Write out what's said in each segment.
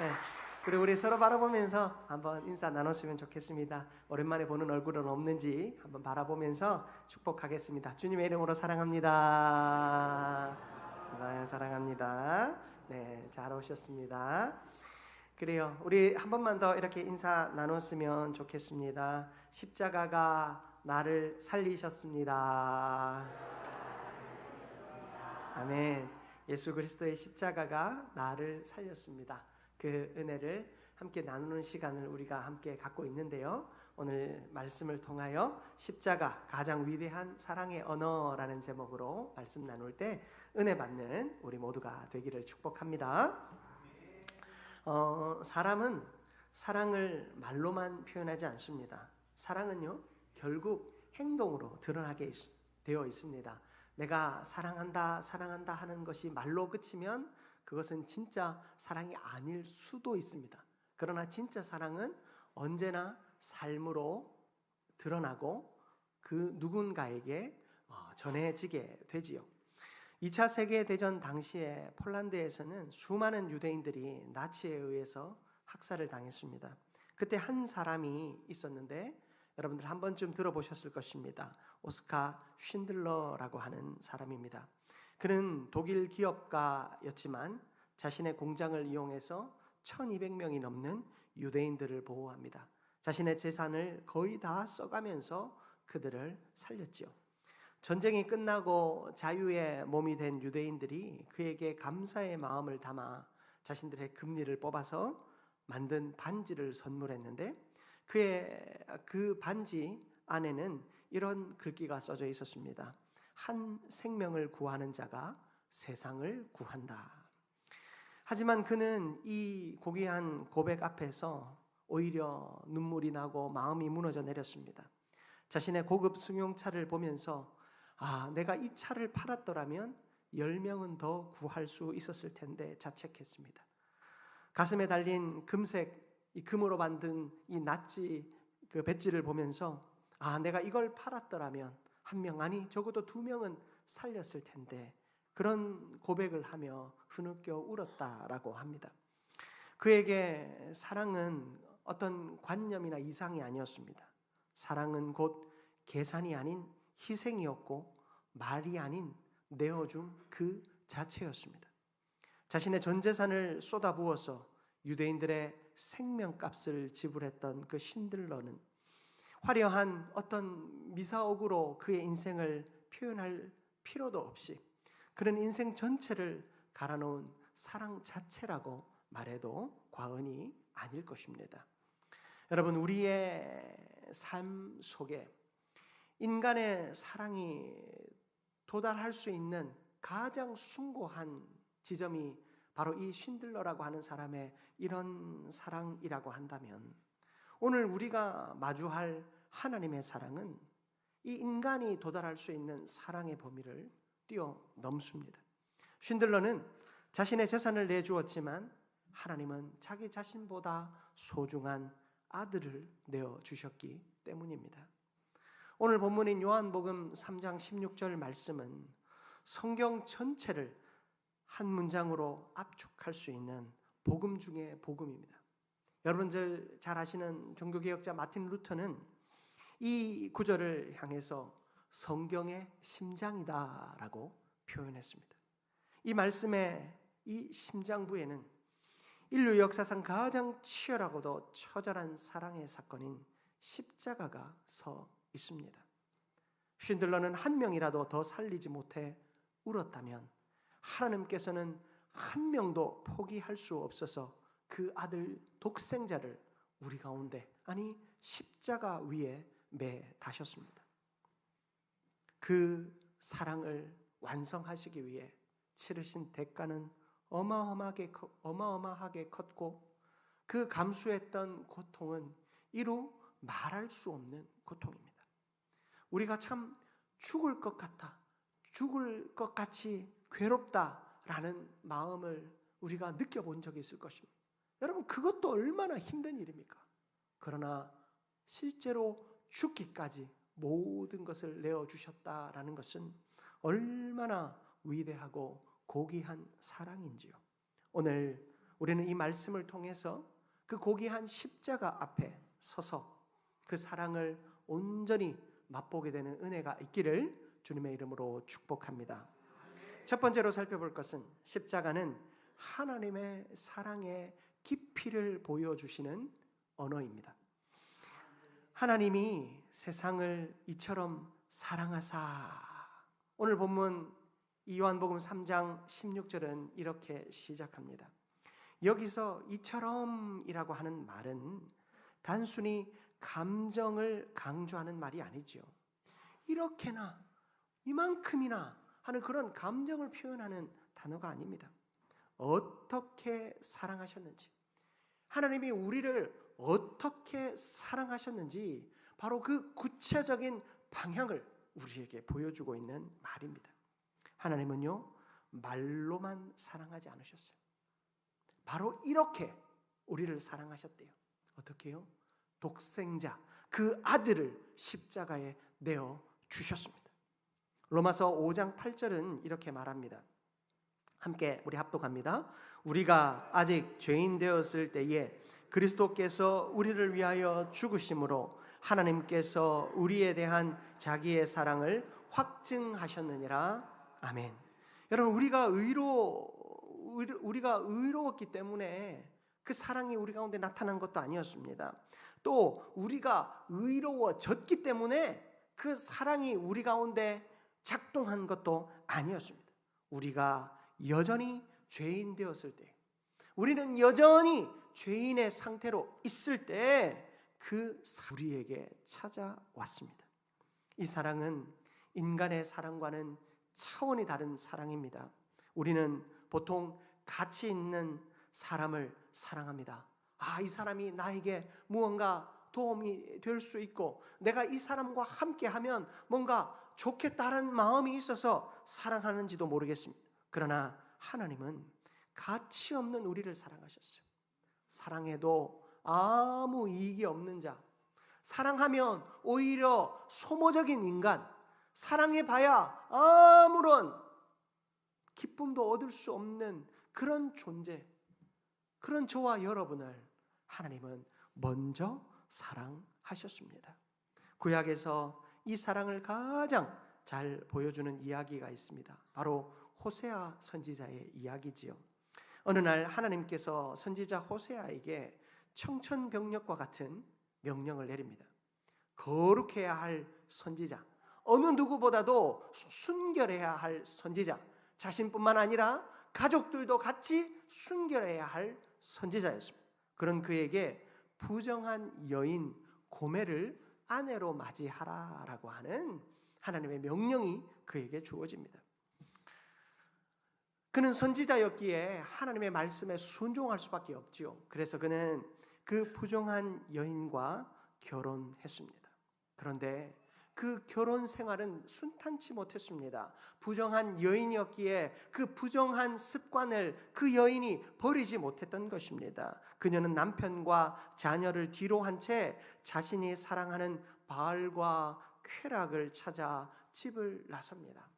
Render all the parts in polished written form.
네. 그리고 우리 서로 바라보면서 한번 인사 나눴으면 좋겠습니다. 오랜만에 보는 얼굴은 없는지 한번 바라보면서 축복하겠습니다. 주님의 이름으로 사랑합니다. 네, 사랑합니다. 네, 잘 오셨습니다. 그래요. 우리 한 번만 더 이렇게 인사 나눴으면 좋겠습니다. 십자가가 나를 살리셨습니다. 아멘. 예수 그리스도의 십자가가 나를 살렸습니다. 그 은혜를 함께 나누는 시간을 우리가 함께 갖고 있는데요. 오늘 말씀을 통하여 십자가 가장 위대한 사랑의 언어라는 제목으로 말씀 나눌 때 은혜 받는 우리 모두가 되기를 축복합니다. 사람은 사랑을 말로만 표현하지 않습니다. 사랑은요, 결국 행동으로 드러나게 되어 있습니다. 내가 사랑한다, 사랑한다 하는 것이 말로 그치면 그것은 진짜 사랑이 아닐 수도 있습니다. 그러나 진짜 사랑은 언제나 삶으로 드러나고 그 누군가에게 전해지게 되지요. 2차 세계대전 당시에 폴란드에서는 수많은 유대인들이 나치에 의해서 학살을 당했습니다. 그때 한 사람이 있었는데 여러분들 한 번쯤 들어보셨을 것입니다. 오스카 쉰들러라고 하는 사람입니다. 그는 독일 기업가였지만 자신의 공장을 이용해서 1200명이 넘는 유대인들을 보호합니다. 자신의 재산을 거의 다 써가면서 그들을 살렸지요. 전쟁이 끝나고 자유의 몸이 된 유대인들이 그에게 감사의 마음을 담아 자신들의 금리를 뽑아서 만든 반지를 선물했는데 그의 그 반지 안에는 이런 글귀가 써져 있었습니다. 한 생명을 구하는 자가 세상을 구한다. 하지만 그는 이 고귀한 고백 앞에서 오히려 눈물이 나고 마음이 무너져 내렸습니다. 자신의 고급 승용차를 보면서 내가 이 차를 팔았더라면 10명은 더 구할 수 있었을 텐데 자책했습니다. 가슴에 달린 금색 이 금으로 만든 이 낫지 그 배지를 보면서 내가 이걸 팔았더라면 한 명 아니 적어도 2명은 살렸을 텐데 그런 고백을 하며 흐느껴 울었다라고 합니다. 그에게 사랑은 어떤 관념이나 이상이 아니었습니다. 사랑은 곧 계산이 아닌 희생이었고 말이 아닌 내어줌 그 자체였습니다. 자신의 전 재산을 쏟아부어서 유대인들의 생명값을 지불했던 그 쉰들러는 화려한 어떤 미사옥으로 그의 인생을 표현할 필요도 없이 그런 인생 전체를 갈아놓은 사랑 자체라고 말해도 과언이 아닐 것입니다. 여러분, 우리의 삶 속에 인간의 사랑이 도달할 수 있는 가장 숭고한 지점이 바로 이 쉰들러라고 하는 사람의 이런 사랑이라고 한다면 오늘 우리가 마주할 하나님의 사랑은 이 인간이 도달할 수 있는 사랑의 범위를 뛰어넘습니다. 쉰들러는 자신의 재산을 내주었지만 하나님은 자기 자신보다 소중한 아들을 내어주셨기 때문입니다. 오늘 본문인 요한복음 3장 16절 말씀은 성경 전체를 한 문장으로 압축할 수 있는 복음 중의 복음입니다. 여러분들 잘 아시는 종교개혁자 마틴 루터는 이 구절을 향해서 성경의 심장이다라고 표현했습니다. 이 말씀의 이 심장부에는 인류 역사상 가장 치열하고도 처절한 사랑의 사건인 십자가가 서 있습니다. 쉰들러는 한 명이라도 더 살리지 못해 울었다면 하나님께서는 한 명도 포기할 수 없어서 그 아들 독생자를 우리 가운데 아니 십자가 위에 매다셨습니다. 그 사랑을 완성하시기 위해 치르신 대가는 어마어마하게 컸고 그 감수했던 고통은 이루 말할 수 없는 고통입니다. 우리가 참 죽을 것 같아, 죽을 것 같이 괴롭다라는 마음을 우리가 느껴본 적이 있을 것입니다. 여러분, 그것도 얼마나 힘든 일입니까? 그러나 실제로 죽기까지 모든 것을 내어주셨다라는 것은 얼마나 위대하고 고귀한 사랑인지요. 오늘 우리는 이 말씀을 통해서 그 고귀한 십자가 앞에 서서 그 사랑을 온전히 맛보게 되는 은혜가 있기를 주님의 이름으로 축복합니다. 첫 번째로 살펴볼 것은 십자가는 하나님의 사랑의 깊이를 보여주시는 언어입니다. 하나님이 세상을 이처럼 사랑하사, 오늘 본문 요한복음 3장 16절은 이렇게 시작합니다. 여기서 이처럼이라고 하는 말은 단순히 감정을 강조하는 말이 아니죠. 이렇게나 이만큼이나 하는 그런 감정을 표현하는 단어가 아닙니다. 어떻게 사랑하셨는지, 하나님이 우리를 어떻게 사랑하셨는지 바로 그 구체적인 방향을 우리에게 보여주고 있는 말입니다. 하나님은요, 말로만 사랑하지 않으셨어요. 바로 이렇게 우리를 사랑하셨대요. 어떻게요? 독생자, 그 아들을 십자가에 내어 주셨습니다. 로마서 5장 8절은 이렇게 말합니다. 함께 우리 합독합니다. 우리가 아직 죄인 되었을 때에 그리스도께서 우리를 위하여 죽으심으로 하나님께서 우리에 대한 자기의 사랑을 확증하셨느니라. 아멘. 여러분, 우리가 의로웠기 때문에 그 사랑이 우리 가운데 나타난 것도 아니었습니다. 또 우리가 의로워졌기 때문에 그 사랑이 우리 가운데 작동한 것도 아니었습니다. 우리가 여전히 죄인 되었을 때, 우리는 여전히 죄인의 상태로 있을 때 그 우리에게 찾아왔습니다. 이 사랑은 인간의 사랑과는 차원이 다른 사랑입니다. 우리는 보통 가치 있는 사람을 사랑합니다. 이 사람이 나에게 무언가 도움이 될 수 있고 내가 이 사람과 함께하면 뭔가 좋겠다는 마음이 있어서 사랑하는지도 모르겠습니다. 그러나 하나님은 가치 없는 우리를 사랑하셨어요. 사랑해도 아무 이익이 없는 자, 사랑하면 오히려 소모적인 인간, 사랑해봐야 아무런 기쁨도 얻을 수 없는 그런 존재, 그런 저와 여러분을 하나님은 먼저 사랑하셨습니다. 구약에서 이 사랑을 가장 잘 보여주는 이야기가 있습니다. 바로 호세아 선지자의 이야기지요. 어느 날 하나님께서 선지자 호세아에게 청천벽력과 같은 명령을 내립니다. 거룩해야 할 선지자, 어느 누구보다도 순결해야 할 선지자, 자신뿐만 아니라 가족들도 같이 순결해야 할 선지자였습니다. 그런 그에게 부정한 여인 고멜을 아내로 맞이하라라고 하는 하나님의 명령이 그에게 주어집니다. 그는 선지자였기에 하나님의 말씀에 순종할 수밖에 없지요. 그래서 그는 그 부정한 여인과 결혼했습니다. 그런데 그 결혼 생활은 순탄치 못했습니다. 부정한 여인이었기에 그 부정한 습관을 그 여인이 버리지 못했던 것입니다. 그녀는 남편과 자녀를 뒤로 한 채 자신이 사랑하는 바알과 쾌락을 찾아 집을 나섭니다.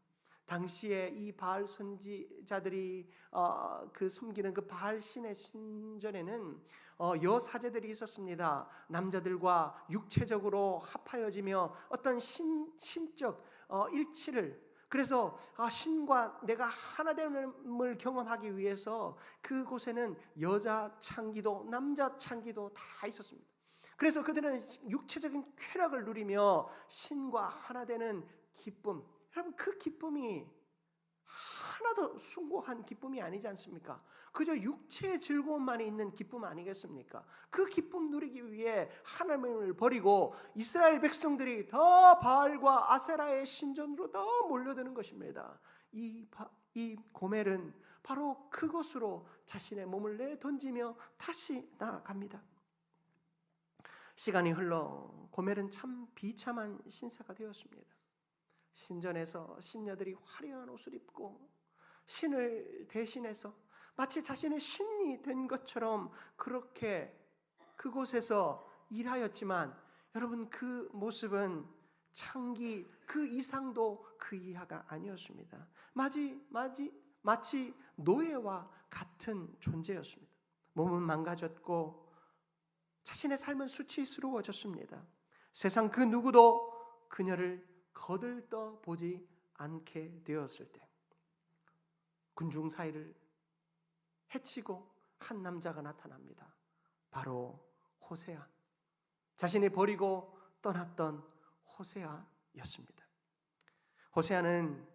당시에 이 바알 선지자들이 그 섬기는 그 바알 신의 신전에는 여사제들이 있었습니다. 남자들과 육체적으로 합하여지며 어떤 신적 일치를, 그래서 신과 내가 하나됨을 경험하기 위해서 그곳에는 여자 창기도 남자 창기도 다 있었습니다. 그래서 그들은 육체적인 쾌락을 누리며 신과 하나되는 기쁨, 여러분 그 기쁨이 하나도 숭고한 기쁨이 아니지 않습니까? 그저 육체의 즐거움만이 있는 기쁨 아니겠습니까? 그 기쁨 누리기 위해 하나님을 버리고 이스라엘 백성들이 더 바알과 아세라의 신전으로 더 몰려드는 것입니다. 이 고멜은 바로 그것으로 자신의 몸을 내던지며 다시 나아갑니다. 시간이 흘러 고멜은 참 비참한 신세가 되었습니다. 신전에서 신녀들이 화려한 옷을 입고 신을 대신해서 마치 자신의 신이 된 것처럼 그렇게 그곳에서 일하였지만, 여러분 그 모습은 창기 그 이상도 그 이하가 아니었습니다. 마치 노예와 같은 존재였습니다. 몸은 망가졌고 자신의 삶은 수치스러워졌습니다. 세상 그 누구도 그녀를 거들떠 보지 않게 되었을 때 군중 사이를 헤치고 한 남자가 나타납니다. 바로 호세아, 자신이 버리고 떠났던 호세아였습니다. 호세아는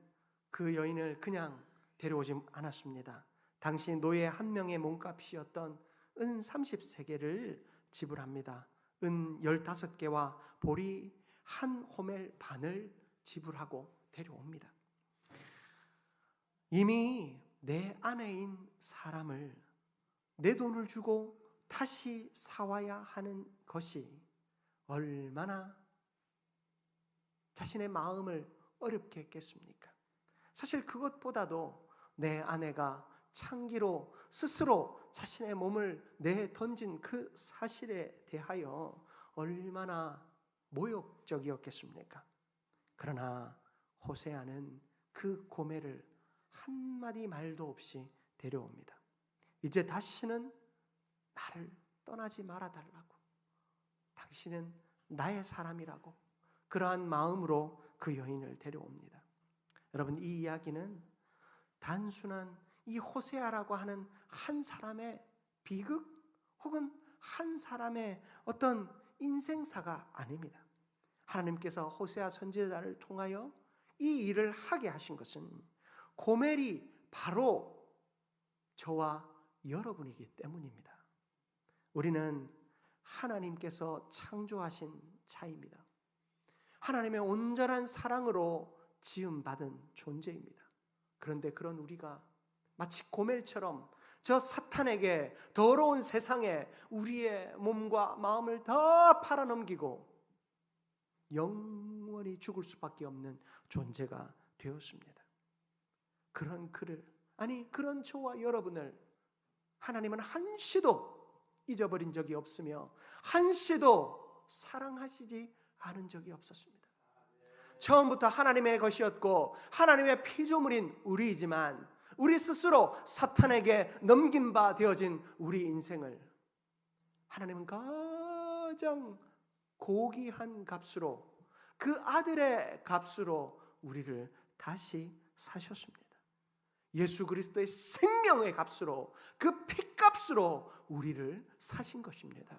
그 여인을 그냥 데려오지 않았습니다. 당시 노예 한 명의 몸값이었던 은 30세겔을 지불합니다. 은 15개와 보리 한 호멜 반을 지불하고 데려옵니다. 이미 내 아내인 사람을 내 돈을 주고 다시 사와야 하는 것이 얼마나 자신의 마음을 어렵게 했겠습니까? 사실 그것보다도 내 아내가 창기로 스스로 자신의 몸을 내던진 그 사실에 대하여 얼마나 모욕적이었겠습니까? 그러나 호세아는 그 고매를 한마디 말도 없이 데려옵니다. 이제 다시는 나를 떠나지 말아달라고, 당신은 나의 사람이라고, 그러한 마음으로 그 여인을 데려옵니다. 여러분, 이 이야기는 단순한 이 호세아라고 하는 한 사람의 비극 혹은 한 사람의 어떤 인생사가 아닙니다. 하나님께서 호세아 선지자를 통하여 이 일을 하게 하신 것은 고멜이 바로 저와 여러분이기 때문입니다. 우리는 하나님께서 창조하신 자입니다. 하나님의 온전한 사랑으로 지음받은 존재입니다. 그런데 그런 우리가 마치 고멜처럼 저 사탄에게, 더러운 세상에 우리의 몸과 마음을 다 팔아넘기고 영원히 죽을 수밖에 없는 존재가 되었습니다. 그런 그를, 아니 그런 저와 여러분을 하나님은 한시도 잊어버린 적이 없으며 한시도 사랑하시지 않은 적이 없었습니다. 처음부터 하나님의 것이었고 하나님의 피조물인 우리이지만 우리 스스로 사탄에게 넘긴 바 되어진 우리 인생을 하나님은 가장 고귀한 값으로, 그 아들의 값으로 우리를 다시 사셨습니다. 예수 그리스도의 생명의 값으로, 그 피값으로 우리를 사신 것입니다.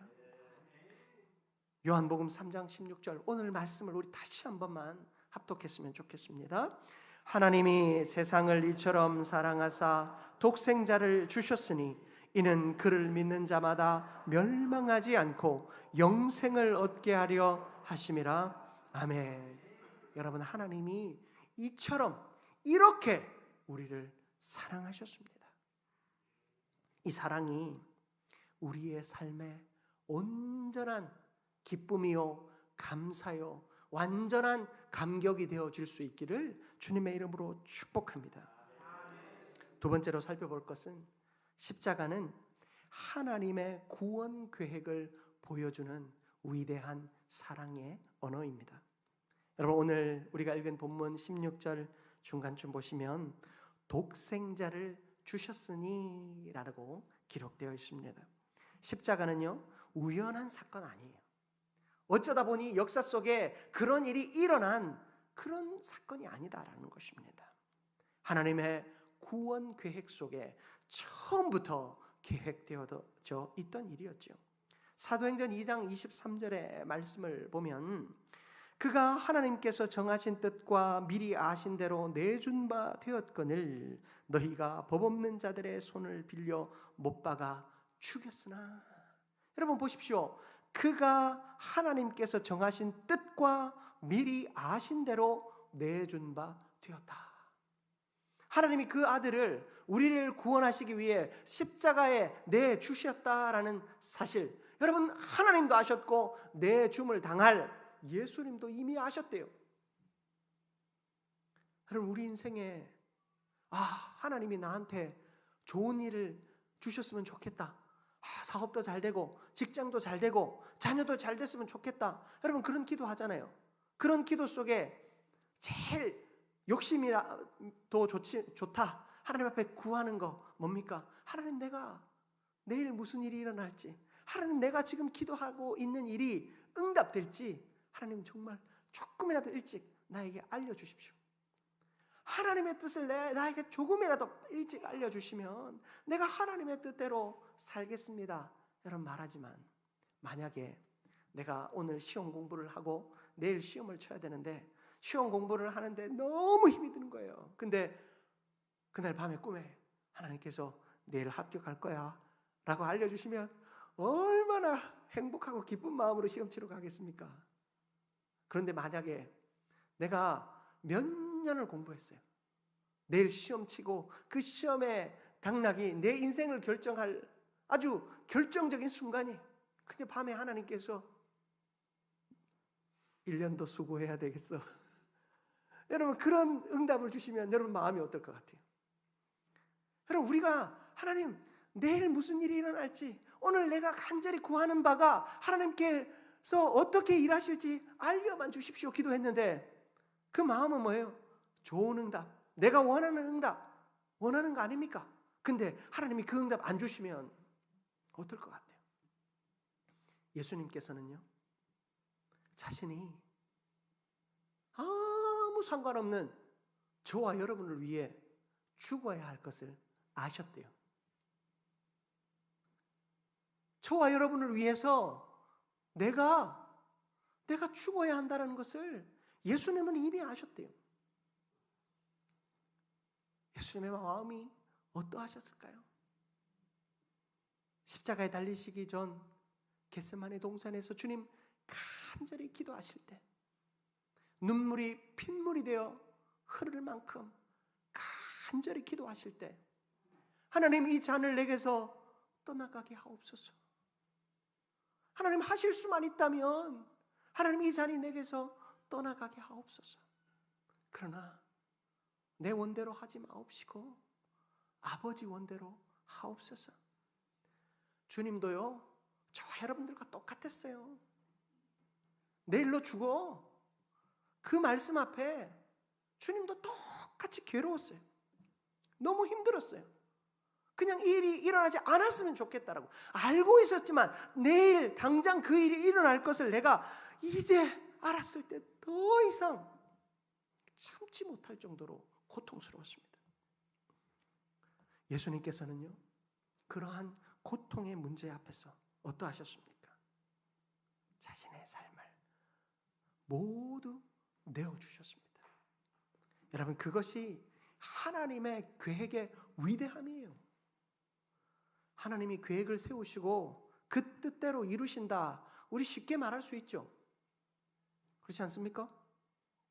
요한복음 3장 16절, 오늘 말씀을 우리 다시 한 번만 합독했으면 좋겠습니다. 하나님이 세상을 이처럼 사랑하사 독생자를 주셨으니 이는 그를 믿는 자마다 멸망하지 않고 영생을 얻게 하려 하심이라. 아멘. 여러분, 하나님이 이처럼 이렇게 우리를 사랑하셨습니다. 이 사랑이 우리의 삶에 온전한 기쁨이요 감사요 완전한 감격이 되어질 수 있기를 주님의 이름으로 축복합니다. 두 번째로 살펴볼 것은 십자가는 하나님의 구원 계획을 보여주는 위대한 사랑의 언어입니다. 여러분, 오늘 우리가 읽은 본문 16절 중간쯤 보시면 독생자를 주셨으니 라고 기록되어 있습니다. 십자가는요, 우연한 사건 아니에요. 어쩌다 보니 역사 속에 그런 일이 일어난 그런 사건이 아니다라는 것입니다. 하나님의 구원 계획 속에 처음부터 계획되어져 있던 일이었죠. 사도행전 2장 23절의 말씀을 보면 그가 하나님께서 정하신 뜻과 미리 아신 대로 내준 바 되었거늘 너희가 법 없는 자들의 손을 빌려 못 박아 죽였으나. 여러분 보십시오. 그가 하나님께서 정하신 뜻과 미리 아신 대로 내준 바 되었다. 하나님이 그 아들을, 우리를 구원하시기 위해 십자가에 내주셨다라는 사실, 여러분 하나님도 아셨고 내줌을 당할 예수님도 이미 아셨대요. 여러분, 우리 인생에 하나님이 나한테 좋은 일을 주셨으면 좋겠다, 사업도 잘 되고 직장도 잘 되고 자녀도 잘 됐으면 좋겠다, 여러분 그런 기도 하잖아요. 그런 기도 속에 제일 욕심이라도 좋다 하나님 앞에 구하는 거 뭡니까? 하나님, 내가 내일 무슨 일이 일어날지, 하나님 내가 지금 기도하고 있는 일이 응답될지 하나님 정말 조금이라도 일찍 나에게 알려주십시오. 하나님의 뜻을 나에게 조금이라도 일찍 알려주시면 내가 하나님의 뜻대로 살겠습니다 여러분 말하지만, 만약에 내가 오늘 시험 공부를 하고 내일 시험을 쳐야 되는데 시험 공부를 하는데 너무 힘이 드는 거예요. 근데 그날 밤에 꿈에 하나님께서 내일 합격할 거야 라고 알려주시면 얼마나 행복하고 기쁜 마음으로 시험 치러 가겠습니까? 그런데 만약에 내가 몇 년을 공부했어요. 내일 시험 치고 그 시험의 당락이 내 인생을 결정할 아주 결정적인 순간이, 근데 밤에 하나님께서 1년 더 수고해야 되겠어 여러분 그런 응답을 주시면 여러분 마음이 어떨 것 같아요? 여러분 우리가 하나님 내일 무슨 일이 일어날지, 오늘 내가 간절히 구하는 바가 하나님께서 어떻게 일하실지 알려만 주십시오 기도했는데 그 마음은 뭐예요? 좋은 응답, 내가 원하는 응답 원하는 거 아닙니까? 근데 하나님이 그 응답 안 주시면 어떨 것 같아요? 예수님께서는요 자신이 아무 상관없는 저와 여러분을 위해 죽어야 할 것을 아셨대요. 저와 여러분을 위해서 내가 죽어야 한다는 것을 예수님은 이미 아셨대요. 예수님의 마음이 어떠하셨을까요? 십자가에 달리시기 전 겟세마네 동산에서 주님 간절히 기도하실 때 눈물이 핏물이 되어 흐를 만큼 간절히 기도하실 때 하나님 이 잔을 내게서 떠나가게 하옵소서. 하나님 하실 수만 있다면 하나님 이 잔이 내게서 떠나가게 하옵소서. 그러나 내 원대로 하지 마옵시고 아버지 원대로 하옵소서. 주님도요 저와 여러분들과 똑같았어요. 내일로 죽어. 그 말씀 앞에 주님도 똑같이 괴로웠어요. 너무 힘들었어요. 그냥 이 일이 일어나지 않았으면 좋겠다라고 알고 있었지만 내일 당장 그 일이 일어날 것을 내가 이제 알았을 때 더 이상 참지 못할 정도로 고통스러웠습니다. 예수님께서는요 그러한 고통의 문제 앞에서 어떠하셨습니까? 자신의 삶을 모두 내어주셨습니다. 여러분 그것이 하나님의 계획의 위대함이에요. 하나님이 계획을 세우시고 그 뜻대로 이루신다, 우리 쉽게 말할 수 있죠. 그렇지 않습니까?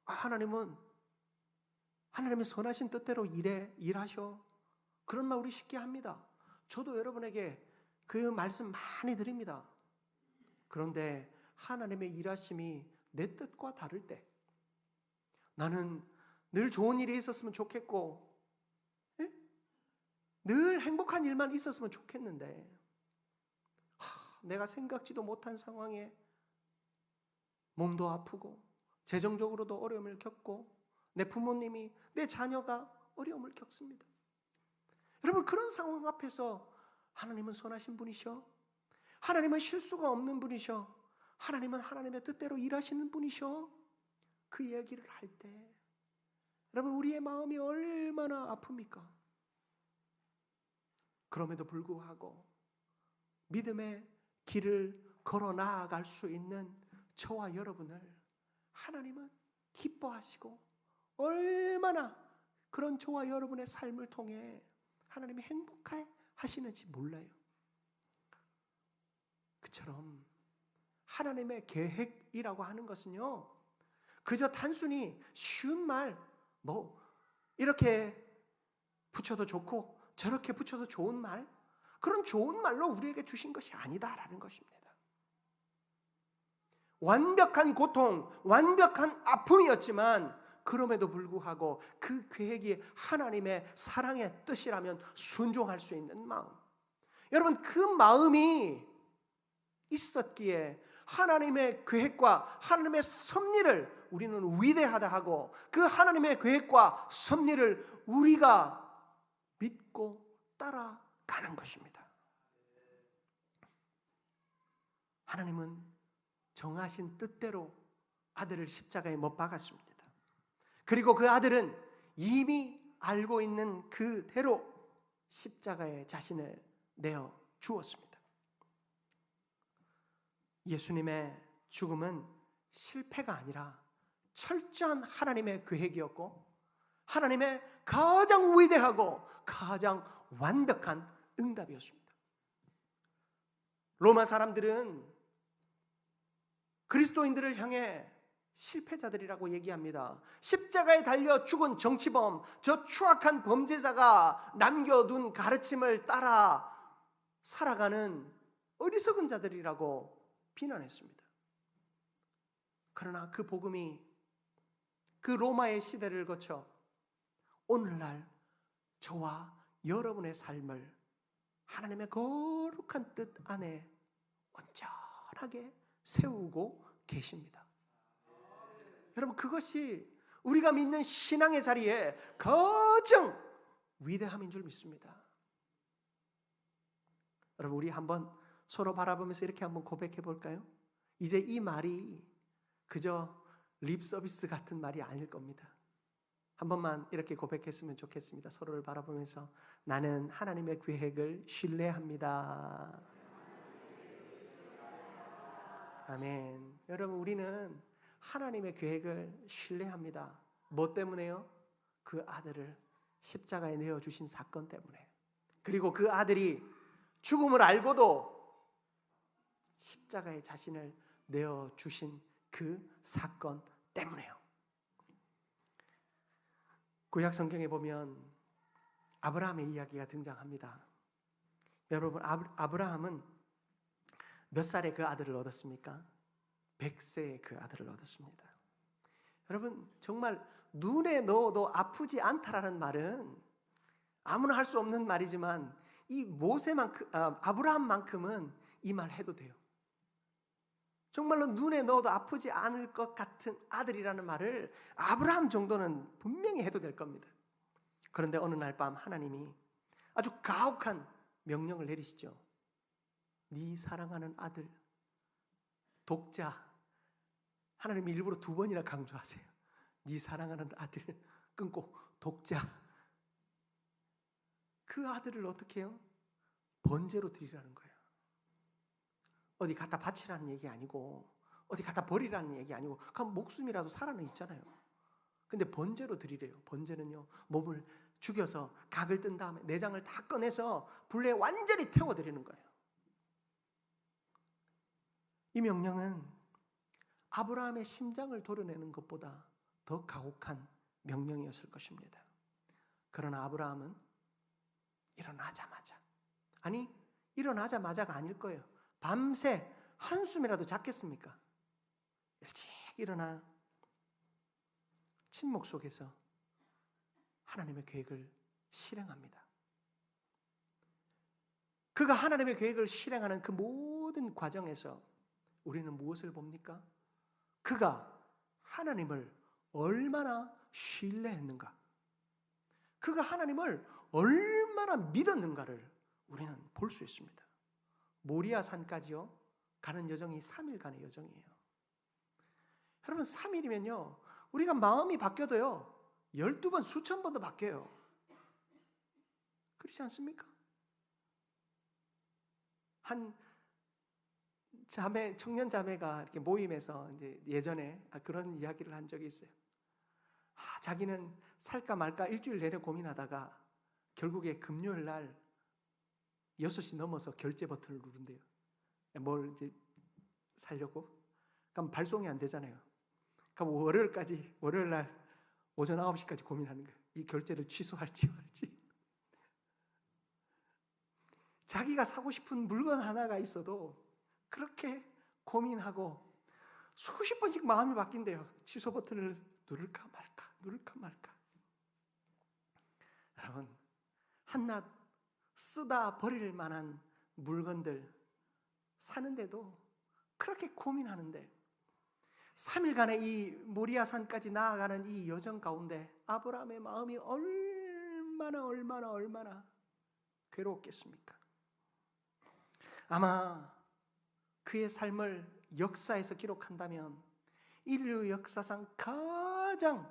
하나님의 선하신 뜻대로 일하셔. 그런 말 우리 쉽게 합니다. 저도 여러분에게 그 말씀 많이 드립니다. 그런데 하나님의 일하심이 내 뜻과 다를 때, 나는 늘 좋은 일이 있었으면 좋겠고 늘 행복한 일만 있었으면 좋겠는데 내가 생각지도 못한 상황에 몸도 아프고 재정적으로도 어려움을 겪고 내 부모님이, 내 자녀가 어려움을 겪습니다. 여러분 그런 상황 앞에서 하나님은 선하신 분이셔. 하나님은 실수가 없는 분이셔. 하나님은 하나님의 뜻대로 일하시는 분이셔. 그 이야기를 할 때 여러분 우리의 마음이 얼마나 아픕니까? 그럼에도 불구하고 믿음의 길을 걸어 나아갈 수 있는 저와 여러분을 하나님은 기뻐하시고 얼마나 그런 저와 여러분의 삶을 통해 하나님이 행복해 하시는지 몰라요. 그처럼 하나님의 계획이라고 하는 것은요 그저 단순히 쉬운 말, 이렇게 붙여도 좋고 저렇게 붙여도 좋은 말, 그런 좋은 말로 우리에게 주신 것이 아니다라는 것입니다. 완벽한 고통, 완벽한 아픔이었지만 그럼에도 불구하고 그 계획이 하나님의 사랑의 뜻이라면 순종할 수 있는 마음, 여러분 그 마음이 있었기에 하나님의 계획과 하나님의 섭리를 우리는 위대하다 하고 그 하나님의 계획과 섭리를 우리가 믿고 따라가는 것입니다. 하나님은 정하신 뜻대로 아들을 십자가에 못 박았습니다. 그리고 그 아들은 이미 알고 있는 그대로 십자가에 자신을 내어 주었습니다. 예수님의 죽음은 실패가 아니라 철저한 하나님의 계획이었고 하나님의 가장 위대하고 가장 완벽한 응답이었습니다. 로마 사람들은 그리스도인들을 향해 실패자들이라고 얘기합니다. 십자가에 달려 죽은 정치범, 저 추악한 범죄자가 남겨둔 가르침을 따라 살아가는 어리석은 자들이라고 비난했습니다. 그러나 그 복음이 그 로마의 시대를 거쳐 오늘날 저와 여러분의 삶을 하나님의 거룩한 뜻 안에 온전하게 세우고 계십니다. 여러분, 그것이 우리가 믿는 신앙의 자리에 가장 위대함인 줄 믿습니다. 여러분, 우리 한번 서로 바라보면서 이렇게 한번 고백해 볼까요? 이제 이 말이 그저 립 서비스 같은 말이 아닐 겁니다. 한 번만 이렇게 고백했으면 좋겠습니다. 서로를 바라보면서 나는 하나님의 계획을 신뢰합니다. 아멘. 여러분, 우리는 하나님의 계획을 신뢰합니다. 뭐 때문에요? 그 아들을 십자가에 내어주신 사건 때문에. 그리고 그 아들이 죽음을 알고도 십자가에 자신을 내어주신 그 사건 때문에요. 구약 성경에 보면 아브라함의 이야기가 등장합니다. 여러분, 아브라함은 몇 살에 그 아들을 얻었습니까? 100세에 그 아들을 얻었습니다. 여러분, 정말 눈에 넣어도 아프지 않다라는 말은 아무나 할 수 없는 말이지만 이 아브라함만큼은 이 말 해도 돼요. 정말로 눈에 넣어도 아프지 않을 것 같은 아들이라는 말을 아브라함 정도는 분명히 해도 될 겁니다. 그런데 어느 날 밤 하나님이 아주 가혹한 명령을 내리시죠. 네 사랑하는 아들, 독자. 하나님이 일부러 2번이나 강조하세요. 네 사랑하는 아들 끊고 독자. 그 아들을 어떻게 해요? 번제로 드리라는 거예요. 어디 갖다 바치라는 얘기 아니고 어디 갖다 버리라는 얘기 아니고 그럼 목숨이라도 살아는 있잖아요. 근데 번제로 드리래요. 번제는요, 몸을 죽여서 각을 뜬 다음에 내장을 다 꺼내서 불에 완전히 태워드리는 거예요. 이 명령은 아브라함의 심장을 도려내는 것보다 더 가혹한 명령이었을 것입니다. 그러나 아브라함은 일어나자마자가 아닐 거예요. 밤새 한숨이라도 잤겠습니까? 일찍 일어나 침묵 속에서 하나님의 계획을 실행합니다. 그가 하나님의 계획을 실행하는 그 모든 과정에서 우리는 무엇을 봅니까? 그가 하나님을 얼마나 신뢰했는가, 그가 하나님을 얼마나 믿었는가를 우리는 볼 수 있습니다. 모리아 산까지요 가는 여정이 3일간의 여정이에요. 여러분, 3일이면요 우리가 마음이 바뀌어도요 12번 수천 번도 바뀌어요. 그렇지 않습니까? 한 청년 자매가 이렇게 모임에서 이제 예전에 그런 이야기를 한 적이 있어요. 자기는 살까 말까 일주일 내내 고민하다가 결국에 금요일 날 6시 넘어서 결제 버튼을 누른대요. 뭘 이제 살려고? 그럼 발송이 안 되잖아요. 그럼 월요일 날 오전 9시까지 고민하는 거예요. 이 결제를 취소할지 말지. 자기가 사고 싶은 물건 하나가 있어도 그렇게 고민하고 수십 번씩 마음이 바뀐대요. 취소 버튼을 누를까 말까. 여러분, 한낱 쓰다 버릴 만한 물건들 사는데도 그렇게 고민하는데 3일간의 이 모리아산까지 나아가는 이 여정 가운데 아브라함의 마음이 얼마나 괴로웠겠습니까? 아마 그의 삶을 역사에서 기록한다면 인류 역사상 가장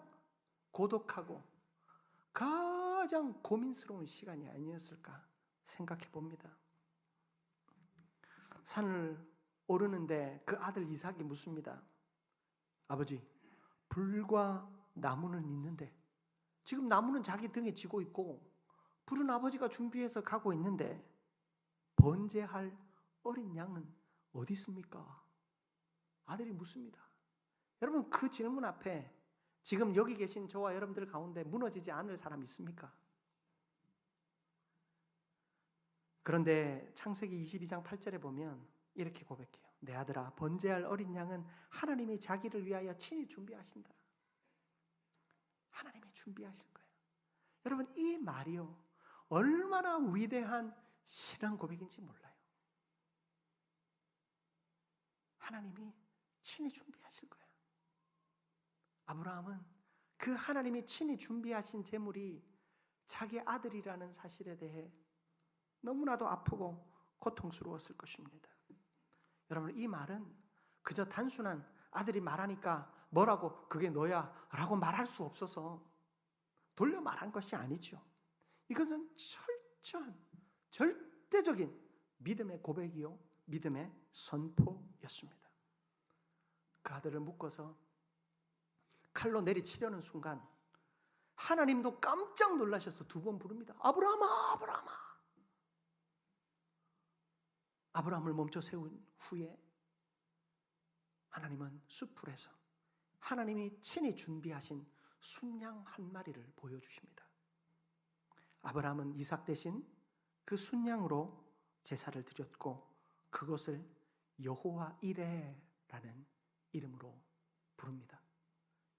고독하고 가장 고민스러운 시간이 아니었을까 생각해 봅니다. 산을 오르는데 그 아들 이삭이 묻습니다. 아버지, 불과 나무는 있는데, 지금 나무는 자기 등에 지고 있고 불은 아버지가 준비해서 가고 있는데 번제할 어린 양은 어디 있습니까? 아들이 묻습니다. 여러분, 그 질문 앞에 지금 여기 계신 저와 여러분들 가운데 무너지지 않을 사람 있습니까? 그런데 창세기 22장 8절에 보면 이렇게 고백해요. 내 아들아, 번제할 어린 양은 하나님이 자기를 위하여 친히 준비하신다. 하나님이 준비하실 거예요. 여러분, 이 말이요, 얼마나 위대한 신앙 고백인지 몰라요. 하나님이 친히 준비하실 거예요. 아브라함은 그 하나님이 친히 준비하신 제물이 자기 아들이라는 사실에 대해 너무나도 아프고 고통스러웠을 것입니다. 여러분, 이 말은 그저 단순한 아들이 말하니까 뭐라고 그게 너야 라고 말할 수 없어서 돌려 말한 것이 아니죠. 이것은 철저한 절대적인 믿음의 고백이요, 믿음의 선포였습니다. 그 아들을 묶어서 칼로 내리치려는 순간 하나님도 깜짝 놀라셔서 두 번 부릅니다. 아브라함아, 아브라함아. 아브라함을 멈춰 세운 후에 하나님은 숲풀에서 하나님이 친히 준비하신 순양 한 마리를 보여주십니다. 아브라함은 이삭 대신 그 순양으로 제사를 드렸고 그것을 여호와 이레라는 이름으로 부릅니다.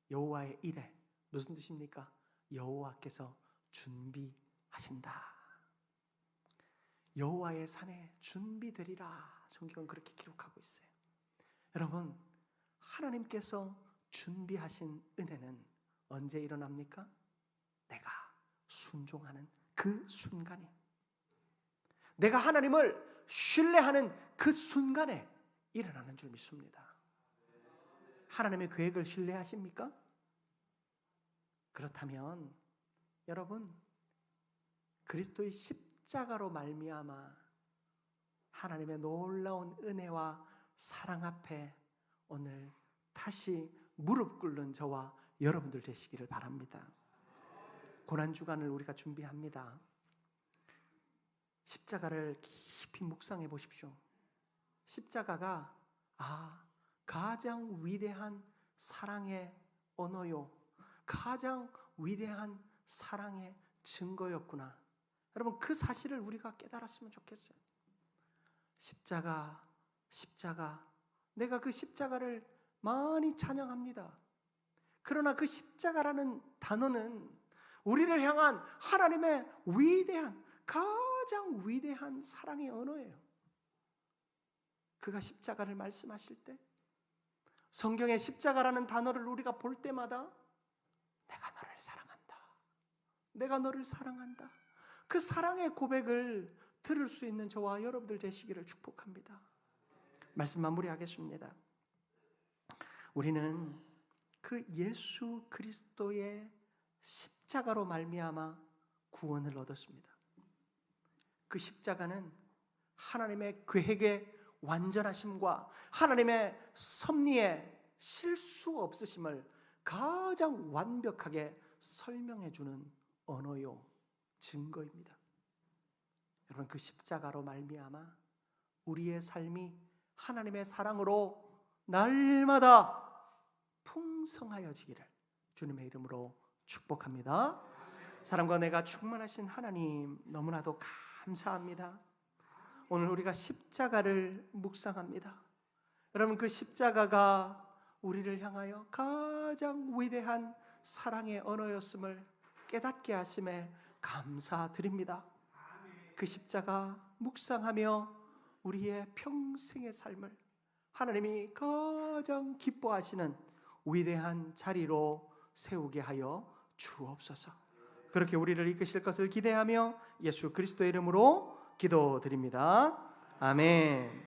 여호와의 이레, 무슨 뜻입니까? 여호와께서 준비하신다. 여호와의 산에 준비되리라. 성경은 그렇게 기록하고 있어요. 여러분, 하나님께서 준비하신 은혜는 언제 일어납니까? 내가 순종하는 그 순간에, 내가 하나님을 신뢰하는 그 순간에 일어나는 줄 믿습니다. 하나님의 계획을 신뢰하십니까? 그렇다면 여러분, 그리스도의 십자가로 말미암아 하나님의 놀라운 은혜와 사랑 앞에 오늘 다시 무릎 꿇는 저와 여러분들 되시기를 바랍니다. 고난주간을 우리가 준비합니다. 십자가를 깊이 묵상해 보십시오. 십자가가 가장 위대한 사랑의 언어요, 가장 위대한 사랑의 증거였구나. 여러분, 그 사실을 우리가 깨달았으면 좋겠어요. 십자가, 내가 그 십자가를 많이 찬양합니다. 그러나 그 십자가라는 단어는 우리를 향한 하나님의 위대한, 가장 위대한 사랑의 언어예요. 그가 십자가를 말씀하실 때, 성경의 십자가라는 단어를 우리가 볼 때마다 내가 너를 사랑한다, 내가 너를 사랑한다, 그 사랑의 고백을 들을 수 있는 저와 여러분들 되시기를 축복합니다. 말씀 마무리하겠습니다. 우리는 그 예수 그리스도의 십자가로 말미암아 구원을 얻었습니다. 그 십자가는 하나님의 계획의 완전하심과 하나님의 섭리의 실수 없으심을 가장 완벽하게 설명해 주는 언어요, 증거입니다. 여러분, 그 십자가로 말미암아 우리의 삶이 하나님의 사랑으로 날마다 풍성하여지기를 주님의 이름으로 축복합니다. 사랑과 내가 충만하신 하나님, 너무나도 감사합니다. 오늘 우리가 십자가를 묵상합니다. 여러분, 그 십자가가 우리를 향하여 가장 위대한 사랑의 언어였음을 깨닫게 하심에 감사드립니다. 그 십자가 묵상하며 우리의 평생의 삶을 하나님이 가장 기뻐하시는 위대한 자리로 세우게 하여 주옵소서. 그렇게 우리를 이끄실 것을 기대하며 예수 그리스도의 이름으로 기도드립니다. 아멘.